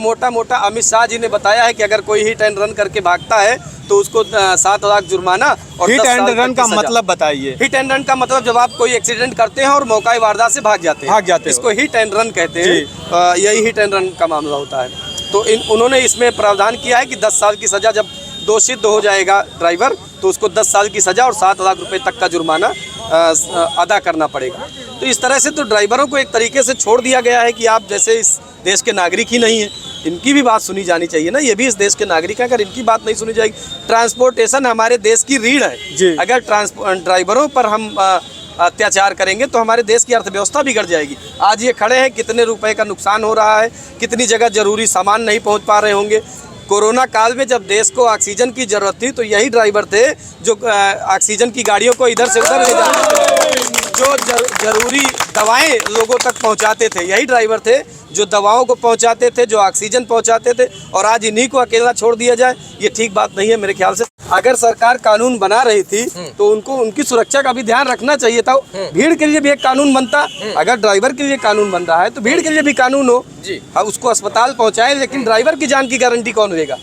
मोटा मोटा अमित शाह जी ने बताया है कि अगर कोई हिट एंड रन करके भागता है तो उसको 7 लाख जुर्माना और हिट 10 एंड साल रन तक का की सजा। मतलब बताइए। हिट एंड रन का मतलब जब आप कोई एक्सीडेंट करते हैं और मौका वारदात से भाग जाते हैं, इसको हिट एंड रन कहते हैं। यही हिट एंड रन का मामला होता है। तो उन्होंने इसमें प्रावधान किया है कि 10 साल की सजा, जब दोषित हो जाएगा ड्राइवर तो उसको 10 साल की सजा और 7 लाख रुपए तक का जुर्माना अदा करना पड़ेगा। तो इस तरह से तो ड्राइवरों को एक तरीके से छोड़ दिया गया है कि आप जैसे इस देश के नागरिक ही नहीं हैं, इनकी भी बात सुनी जानी चाहिए ना। ये भी इस देश के नागरिक हैं, अगर इनकी बात नहीं सुनी जाएगी। ट्रांसपोर्टेशन हमारे देश की रीढ़ है। अगर ड्राइवरों पर हम अत्याचार करेंगे तो हमारे देश की अर्थव्यवस्था बिगड़ जाएगी। आज ये खड़े हैं, कितने रुपए का नुकसान हो रहा है, कितनी जगह जरूरी सामान नहीं पहुंच पा रहे होंगे। कोरोना काल में जब देश को ऑक्सीजन की जरूरत थी तो यही ड्राइवर थे जो ऑक्सीजन की गाड़ियों को इधर से उधर ले जाते, जो जरूरी दवाएं लोगों तक पहुंचाते थे। यही ड्राइवर थे जो दवाओं को पहुंचाते थे, जो ऑक्सीजन पहुंचाते थे। और आज इन्हीं को अकेला छोड़ दिया जाए, ये ठीक बात नहीं है मेरे ख्याल से। अगर सरकार कानून बना रही थी तो उनको उनकी सुरक्षा का भी ध्यान रखना चाहिए था। भीड़ के लिए भी एक कानून बनता। अगर ड्राइवर के लिए कानून बन रहा है तो भीड़ के लिए भी कानून हो। उसको अस्पताल पहुंचाए, लेकिन ड्राइवर की जान की गारंटी कौन देगा?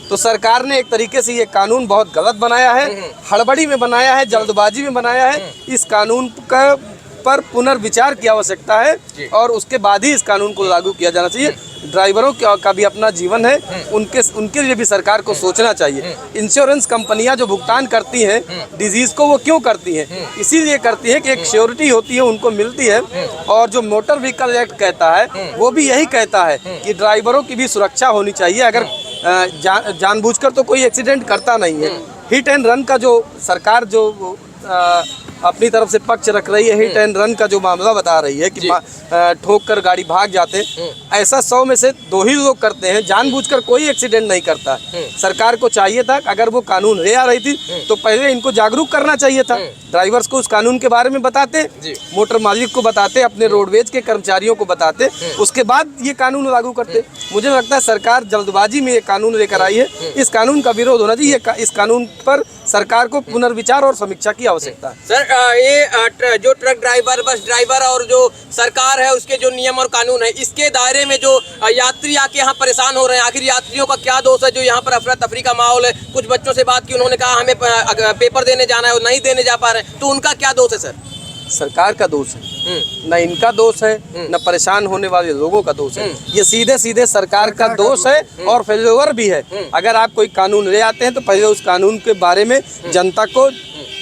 तो सरकार ने एक तरीके से ये कानून बहुत गलत बनाया है, हड़बड़ी में बनाया है, जल्दबाजी में बनाया है। इस कानून का पर पुनर्विचार की आवश्यकता है और उसके बाद ही इस कानून को लागू किया जाना चाहिए। ड्राइवरों का भी अपना जीवन है, उनके लिए भी सरकार को सोचना चाहिए। इंश्योरेंस कंपनियां जो भुगतान करती हैं डिजीज को, वो क्यों करती हैं? इसीलिए करती है कि एक श्योरिटी होती है, उनको मिलती है। और जो मोटर व्हीकल एक्ट कहता है वो भी यही कहता है कि ड्राइवरों की भी सुरक्षा होनी चाहिए। अगर जानबूझकर तो कोई एक्सीडेंट करता नहीं है। हिट एंड रन का जो सरकार जो अपनी तरफ से पक्ष रख रही है, हिट एंड रन का जो मामला बता रही है कि ठोक कर गाड़ी भाग जाते, ऐसा 100 में से 2 ही लोग करते हैं। जानबूझकर कोई एक्सीडेंट नहीं करता। सरकार को चाहिए था, अगर वो कानून ले आ रही थी तो पहले इनको जागरूक करना चाहिए था। ड्राइवर्स को उस कानून के बारे में बताते, मोटर मालिक को बताते, अपने रोडवेज के कर्मचारियों को बताते, उसके बाद ये कानून लागू करते। मुझे लगता है सरकार जल्दबाजी में ये कानून लेकर आई है। इस कानून का विरोध होना चाहिए। इस कानून पर सरकार को पुनर्विचार और समीक्षा की आवश्यकता है। सर, ये जो ट्रक ड्राइवर, बस ड्राइवर और जो सरकार है उसके जो नियम और कानून है, इसके दायरे में जो यात्री आके यहाँ परेशान हो रहे हैं, आखिर यात्रियों का क्या दोष है जो यहाँ पर अफरा तफरी का माहौल है? कुछ बच्चों से बात की, उन्होंने कहा हमें पेपर देने जाना है और नहीं देने जा पा रहे हैं, तो उनका क्या दोष है सर? सरकार का दोष है, न इनका दोष है, न परेशान होने वाले लोगों का दोष है। ये सीधे सीधे सरकार का दोष है और फेल्योर भी है। अगर आप कोई कानून ले आते हैं तो पहले उस कानून के बारे में जनता को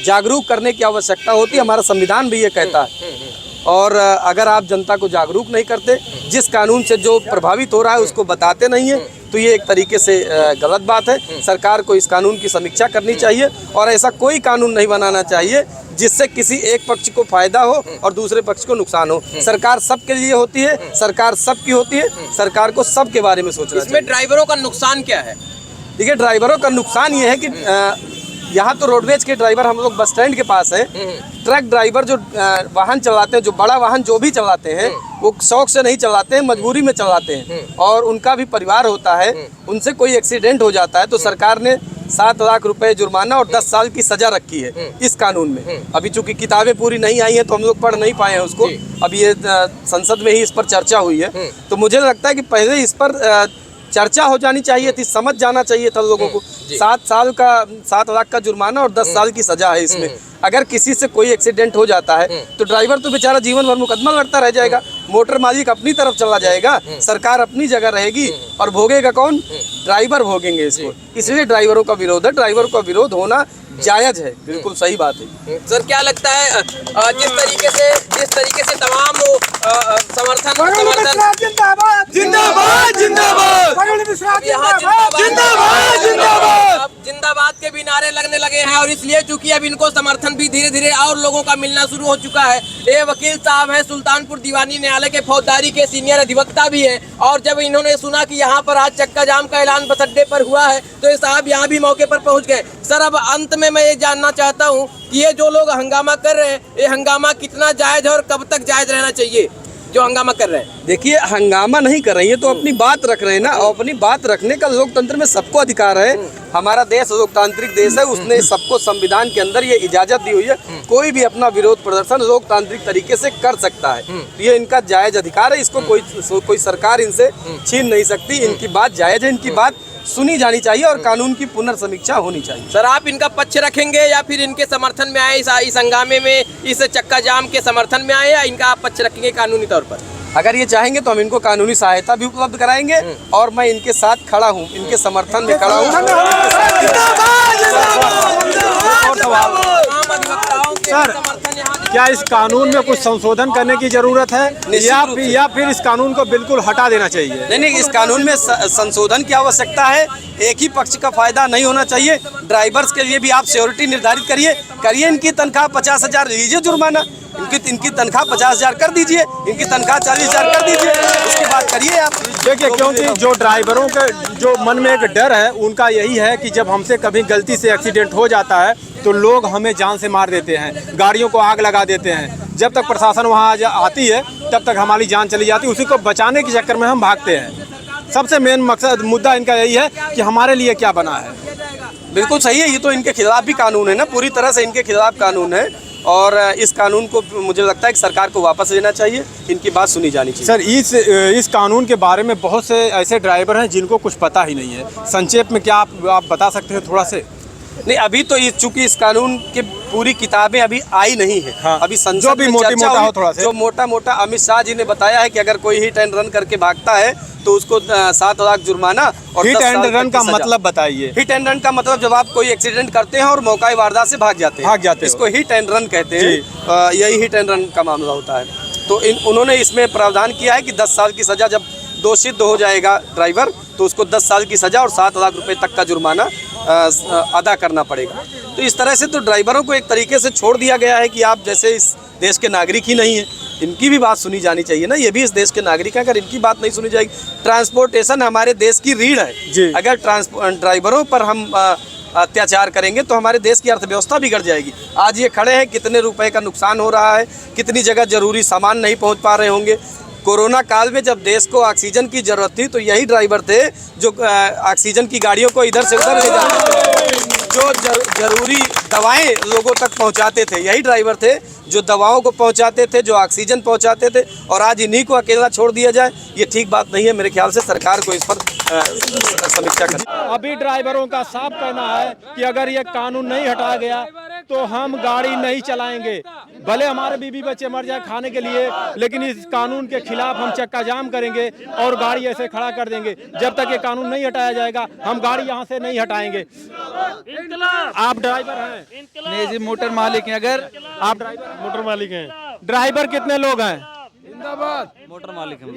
जागरूक करने की आवश्यकता होती है। हमारा संविधान भी ये कहता है। और अगर आप जनता को जागरूक नहीं करते, जिस कानून से जो प्रभावित हो रहा है उसको बताते नहीं है, तो ये एक तरीके से गलत बात है। सरकार को इस कानून की समीक्षा करनी चाहिए और ऐसा कोई कानून नहीं बनाना चाहिए जिससे किसी एक पक्ष को फायदा हो और दूसरे पक्ष को नुकसान हो। सरकार सबके लिए होती है, सरकार सबकी होती है, सरकार को सबके बारे में सोचना चाहिए। इसमें ड्राइवरों का नुकसान क्या है? देखिए, ड्राइवरों का नुकसान ये है कि यहाँ तो रोडवेज के ड्राइवर, हम लोग बस स्टैंड के पास है, ट्रक ड्राइवर जो वाहन चलाते हैं, जो बड़ा वाहन जो भी चलाते हैं, वो शौक से नहीं चलाते हैं, मजबूरी में चलाते हैं और उनका भी परिवार होता है। उनसे कोई एक्सीडेंट हो जाता है तो सरकार ने 7 लाख रुपए जुर्माना और 10 साल की सजा रखी है इस कानून में। अभी चूंकि किताबें पूरी नहीं आई हैं तो हम लोग पढ़ नहीं पाए हैं उसको। अभी ये संसद में ही इस पर चर्चा हुई है। तो मुझे लगता है कि पहले इस पर चर्चा हो जानी चाहिए थी, समझ जाना चाहिए था लोगों को। 7 लाख का जुर्माना और 10 साल की सजा है इसमें। अगर किसी से कोई एक्सीडेंट हो जाता है तो ड्राइवर तो बेचारा जीवन भर मुकदमा लड़ता रह जाएगा। मोटर मालिक अपनी तरफ चला जाएगा, सरकार अपनी जगह रहेगी और भोगेगा कौन? ड्राइवर भोगेंगे इसको। इसलिए ड्राइवरों का विरोध है। ड्राइवरों का विरोध होना जायज है, बिल्कुल सही बात है। सर, क्या लगता है जिस तरीके से तमाम समर्थन जिंदाबाद जिंदाबाद जिंदाबाद जिंदाबाद जिंदाबाद के भी नारे लगने लगे हैं और इसलिए चूंकि अब इनको समर्थन भी धीरे धीरे और लोगों का मिलना शुरू हो चुका है। ये वकील साहब हैं, सुल्तानपुर दीवानी न्यायालय के फौजदारी के सीनियर अधिवक्ता भी हैं और जब इन्होंने सुना कि यहाँ पर आज चक्का जाम का ऐलान बस अड्डे पर हुआ है तो ये साहब यहाँ भी मौके पर पहुँच गए। सर, अब अंत में मैं ये जानना चाहता हूँ कि ये जो लोग हंगामा कर रहे हैं, ये हंगामा कितना जायज है और कब तक जायज रहना चाहिए? जो हंगामा कर रहे हैं? देखिए, हंगामा नहीं कर रही है तो अपनी बात रख रहे हैं ना, और अपनी बात रखने का लोकतंत्र में सबको अधिकार है। हमारा देश लोकतांत्रिक देश है, उसने सबको संविधान के अंदर ये इजाजत दी हुई है, कोई भी अपना विरोध प्रदर्शन लोकतांत्रिक तरीके से कर सकता है। ये इनका जायज अधिकार है, इसको कोई सरकार इनसे छीन नहीं सकती। इनकी बात जायज है, इनकी बात सुनी जानी चाहिए और कानून की पुनर्समीक्षा होनी चाहिए। सर, आप इनका पक्ष रखेंगे या फिर इनके समर्थन में आए, इस हंगामे में, इस चक्का जाम के समर्थन में आए, या इनका आप पक्ष रखेंगे कानूनी तौर पर? अगर ये चाहेंगे तो हम इनको कानूनी सहायता भी उपलब्ध कराएंगे और मैं इनके साथ खड़ा हूँ, इनके समर्थन में खड़ा हूँ। सर, क्या इस कानून में कुछ संशोधन करने की जरूरत है या फिर इस कानून को बिल्कुल हटा देना चाहिए? नहीं, इस कानून में संशोधन की आवश्यकता है। एक ही पक्ष का फायदा नहीं होना चाहिए। ड्राइवर्स के लिए भी आप श्योरिटी निर्धारित करिए। इनकी तनख्वाह 50,000 लीजिए, जुर्माना इनकी तनख्वाह 50,000 कर दीजिए, इनकी तनख्वाह 40,000 कर दीजिए, उसके बाद करिए आप। देखिए, क्योंकि जो ड्राइवरों के जो मन में एक डर है, उनका यही है कि जब हमसे कभी गलती से एक्सीडेंट हो जाता है तो लोग हमें जान से मार देते हैं, गाड़ियों को आग लगा देते हैं। जब तक प्रशासन वहाँ आती है तब तक हमारी जान चली जाती है, उसी को बचाने के चक्कर में हम भागते हैं। सबसे मेन मकसद मुद्दा इनका यही है कि हमारे लिए क्या बना है। बिल्कुल सही है, ये तो इनके खिलाफ भी कानून है ना, पूरी तरह से इनके खिलाफ कानून है और इस कानून को मुझे लगता है कि सरकार को वापस लेना चाहिए, इनकी बात सुनी जानी चाहिए। सर, इस कानून के बारे में बहुत से ऐसे ड्राइवर हैं जिनको कुछ पता ही नहीं है। संक्षेप में क्या आप बता सकते हैं थोड़ा से? नहीं, अभी तो चूंकि इस कानून की पूरी किताबें अभी आई नहीं है। हाँ, अभी संसद जो भी में मोटा चर्चा हो थोड़ा से। जो मोटा अमित शाह जी ने बताया है कि अगर कोई हिट एंड रन करके भागता है तो उसको 7 लाख जुर्माना और हिट एंड रन का मतलब बताइए। हिट एंड रन का मतलब जब आप कोई एक्सीडेंट करते हैं और मौका वारदात से भाग जाते हैं, इसको हिट एंड रन कहते हैं। यही हिट एंड रन का मामला होता है। तो उन्होंने इसमें प्रावधान किया है कि 10 साल की सजा, जब दोषित हो जाएगा ड्राइवर तो उसको 10 साल की सजा और 7 लाख रुपए तक का जुर्माना अदा करना पड़ेगा। तो इस तरह से तो ड्राइवरों को एक तरीके से छोड़ दिया गया है कि आप जैसे इस देश के नागरिक ही नहीं हैं, इनकी भी बात सुनी जानी चाहिए ना। ये भी इस देश के नागरिक हैं, अगर इनकी बात नहीं सुनी जाएगी। ट्रांसपोर्टेशन हमारे देश की रीढ़ है। अगर ड्राइवरों पर हम अत्याचार करेंगे तो हमारे देश की अर्थव्यवस्था बिगड़ जाएगी। आज ये खड़े हैं, कितने रुपए का नुकसान हो रहा है, कितनी जगह जरूरी सामान नहीं पहुंच पा रहे होंगे। कोरोना काल में जब देश को ऑक्सीजन की जरूरत थी तो यही ड्राइवर थे जो ऑक्सीजन की गाड़ियों को इधर से उधर ले जाते थे, जो जरूरी दवाएं लोगों तक पहुंचाते थे। यही ड्राइवर थे जो दवाओं को पहुंचाते थे, जो ऑक्सीजन पहुंचाते थे, और आज इन्हीं को अकेला छोड़ दिया जाए, ये ठीक बात नहीं है। मेरे ख्याल से सरकार को इस पर समीक्षा करनी। अभी ड्राइवरों का साफ कहना है कि अगर ये कानून नहीं हटाया गया तो हम गाड़ी नहीं चलाएंगे, भले हमारे बीवी बच्चे मर जाए खाने के लिए, लेकिन इस कानून के खिलाफ हम चक्का जाम करेंगे और गाड़ी ऐसे खड़ा कर देंगे। जब तक ये कानून नहीं हटाया जाएगा हम गाड़ी यहाँ से नहीं हटाएंगे। आप ड्राइवर हैं? नहीं जी, मोटर मालिक हैं। अगर आप मोटर मालिक हैं? ड्राइवर कितने लोग हैं? मोटर मालिक हम।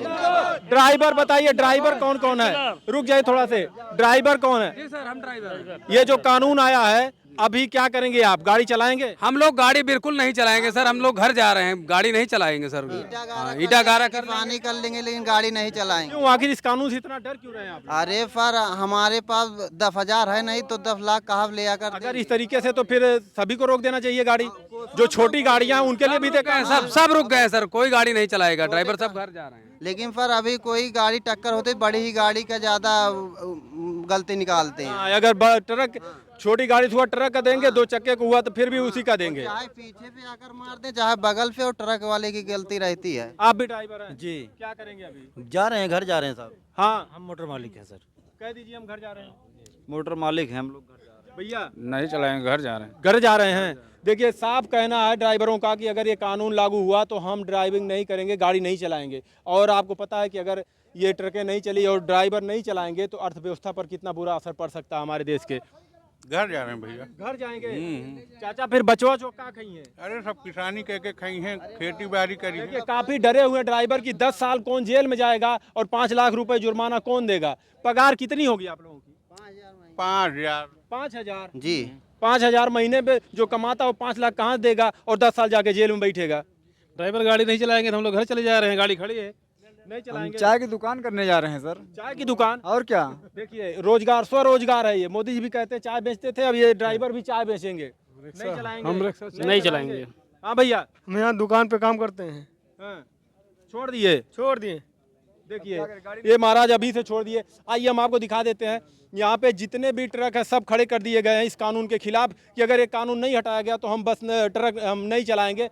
ड्राइवर बताइए, ड्राइवर कौन कौन है? रुक जाइए थोड़ा से, ड्राइवर कौन है? जी सर, हम ड्राइवर। ये जो कानून आया है अभी क्या करेंगे आप? गाड़ी चलाएंगे? हम लोग गाड़ी बिल्कुल नहीं चलाएंगे सर, हम लोग घर जा रहे हैं, गाड़ी नहीं चलाएंगे सर। ईटा गारा कर पानी कर लेंगे लेकिन गाड़ी नहीं चलाएंगे। क्यों? आखिर इस कानून से इतना डर क्यों रहे हैं आप? अरे पर हमारे पास 10,000 है नहीं तो 10 लाख कहाँ ले आकर अगर इस तरीके से तो फिर सभी को रोक देना चाहिए गाड़ी। जो छोटी गाड़ियां उनके लिए भी देखा है, सब रुक गए सर, कोई गाड़ी नहीं चलाएगा, ड्राइवर सब घर जा रहे हैं। लेकिन पर अभी कोई गाड़ी टक्कर होती बड़ी ही गाड़ी का ज्यादा गलती निकालते हैं। अगर ट्रक छोटी गाड़ी से हुआ ट्रक का देंगे, 2 चक्के को हुआ तो फिर भी उसी का देंगे। चाहे पीछे पे आकर मार दे, चाहे बगल पे, और ट्रक वाले की गलती रहती है। आप भी ड्राइवर हैं? जी। क्या करेंगे अभी? जा रहे हैं, घर जा रहे हैं साहब। हाँ, हम मोटर मालिक हैं सर। कह दीजिए हम घर जा रहे हैं। मोटर मालिक हैं हम लोग, घर जा रहे हैं। भैया नहीं चलाएंगे, घर जा रहे हैं। घर जा रहे हैं। देखिए, साफ कहना है ड्राइवरों का कि अगर ये कानून लागू हुआ तो हम ड्राइविंग नहीं करेंगे, गाड़ी नहीं चलाएंगे। और आपको पता है कि अगर ये ट्रकें नहीं चली और ड्राइवर नहीं चलाएंगे तो अर्थव्यवस्था पर कितना बुरा असर पड़ सकता है हमारे देश के। घर जा रहे हैं भैया। घर जाएंगे? चाचा फिर बचवा जो का खाई है? अरे सब किसानी कह के खाई हैं, खेती बाड़ी करी है। देखिए, काफी डरे हुए ड्राइवर की 10 साल कौन जेल में जाएगा और 5 लाख रुपए जुर्माना कौन देगा? पगार कितनी होगी आप लोगों की? 5,000। 5,000? जी। 5,000 महीने पे जो कमाता वो 5 लाख कहाँ देगा और 10 साल जाके जेल में बैठेगा? ड्राइवर गाड़ी नहीं चलाएंगे तो हम लोग घर चले जा रहे हैं, गाड़ी खड़ी है। नहीं चलाएंगे। चाय की दुकान करने जा रहे हैं सर। चाय की दुकान? और क्या? देखिए, रोजगार, स्वरोजगार है ये। मोदी जी भी कहते हैं चाय बेचते थे, अब ये ड्राइवर भी चाय बेचेंगे। नहीं चलाएंगे? हम नहीं चलाएंगे। हाँ भैया, हम यहाँ दुकान पे काम करते हैं। हाँ। छोड़ दिए। छोड़ दिए। देखिए ये महाराज अभी से छोड़ दिए। आइए हम आपको दिखा देते हैं, यहाँ पे जितने भी ट्रक है सब खड़े कर दिए गए हैं इस कानून के खिलाफ कि अगर ये कानून नहीं हटाया गया तो हम बस ट्रक हम नहीं चलाएंगे।